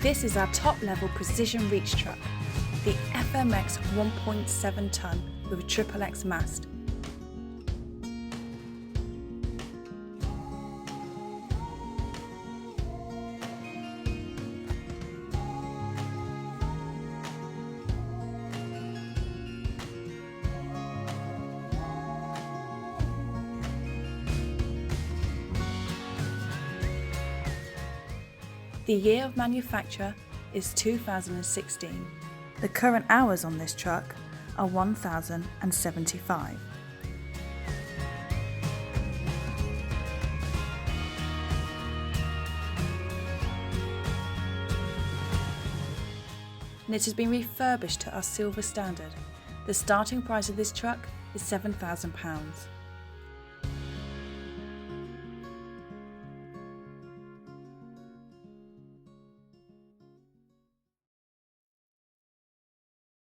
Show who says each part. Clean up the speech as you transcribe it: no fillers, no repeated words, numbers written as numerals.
Speaker 1: This is our top-level precision reach truck, the FMX 1.7 tonne with a triplex mast. The year of manufacture is 2016. The current hours on this truck are 1,075. And it has been refurbished to our silver standard. The starting price of this truck is £7,000.